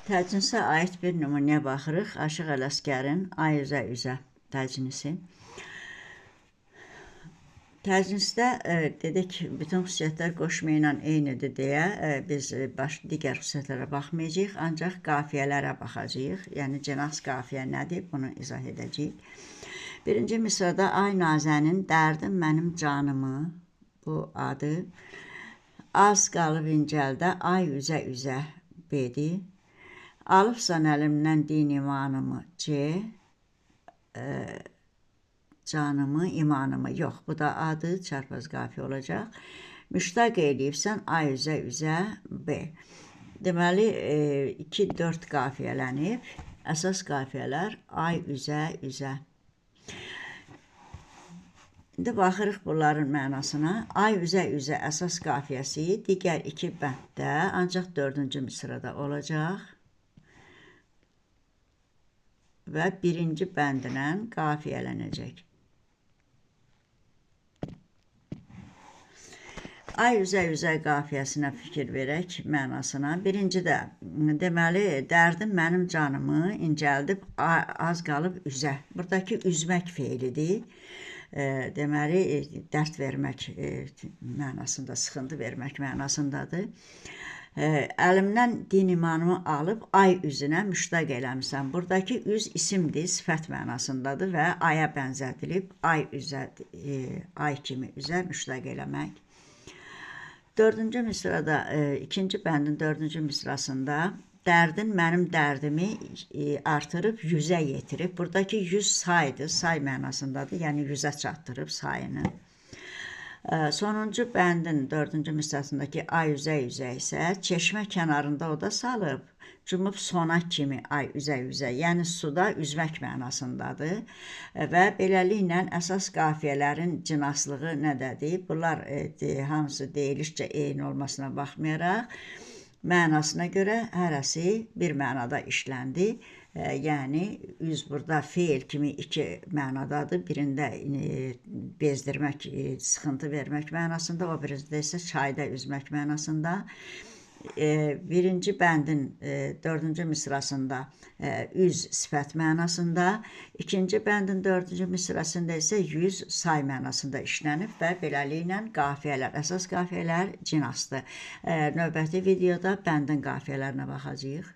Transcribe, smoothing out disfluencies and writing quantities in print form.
Təcnisə aid bir nümunəyə baxırıq. Aşıq Ələsgərin Ay üzə üzə təcnisi. Təcnisdə dedik, bütün xüsusiyyətlər qoşma ilə eynidir deyə biz digər xüsusiyyətlərə baxmayacağıq, ancaq qafiyələrə baxacağıq. Yəni, cənaz qafiyə nədir? Bunu izah edəcəyik. Birinci misrada Ay Nazənin dərdim mənim canımı, bu adı, az qalıb incəldə ay üzə üzə bedi. Alıbsan əlimdən din imanımı, canımı, imanımı, yox, bu da adı, çarpaz qafiyə olacaq. Müştaq eləyibsən ay üzə üzə, B. Deməli, 2-4 qafiyələnib, əsas qafiyələr ay üzə üzə. İndi baxırıq bunların mənasına. Ay üzə üzə əsas qafiyəsi digər 2 bənddə, ancaq 4-cü misrada olacaq. Və 1-ci bəndlə qafiyələnəcək. Ay üzə üzə qafiyəsinə fikir verək mənasına. Birinci də, deməli, dərdim mənim canımı incəldib, az qalıb üzə. Buradakı üzmək feilidir. Deməli, dərd vermək mənasında, sıxıntı vermək mənasındadır. Əlimdən din imanımı alıb ay üzünə müştaq eləmişsən. Buradakı üz isimdir, sifət mənasındadır və aya bənzədilib, ay üzə, ay kimi üzə müştaq eləmək. 4-cü misrada, 2-ci bəndin 4-cü misrasında dərdin mənim dərdimi artırıb 100-ə yetirib. Buradakı 100 saydır, say mənasındadır, yəni 100-ə çatdırıb sayını. Sonuncu bəndin 4-cü misrasındakı ay üzə üzə isə çeşmə kənarında o da salıb, cümüb sona kimi ay üzə üzə, yəni suda üzmək mənasındadır və beləliklə əsas qafiyələrin cinaslığı nədədir? Bunlar hamısı deyilişcə eyni olmasına baxmayaraq, mənasına görə hərəsi bir mənada işləndi. Yəni, üz burada feil kimi 2 mənadadır. Birində bezdirmək, sıxıntı vermək mənasında, o birində isə çayda üzmək mənasında. Birinci bəndin 4-cü misrasında üz sifət mənasında, ikinci bəndin 4-cü misrasında isə 100 say mənasında işlənib və beləliklə qafiyələr, əsas qafiyələr cinasdır. Növbəti videoda bəndin qafiyələrinə baxacağıq.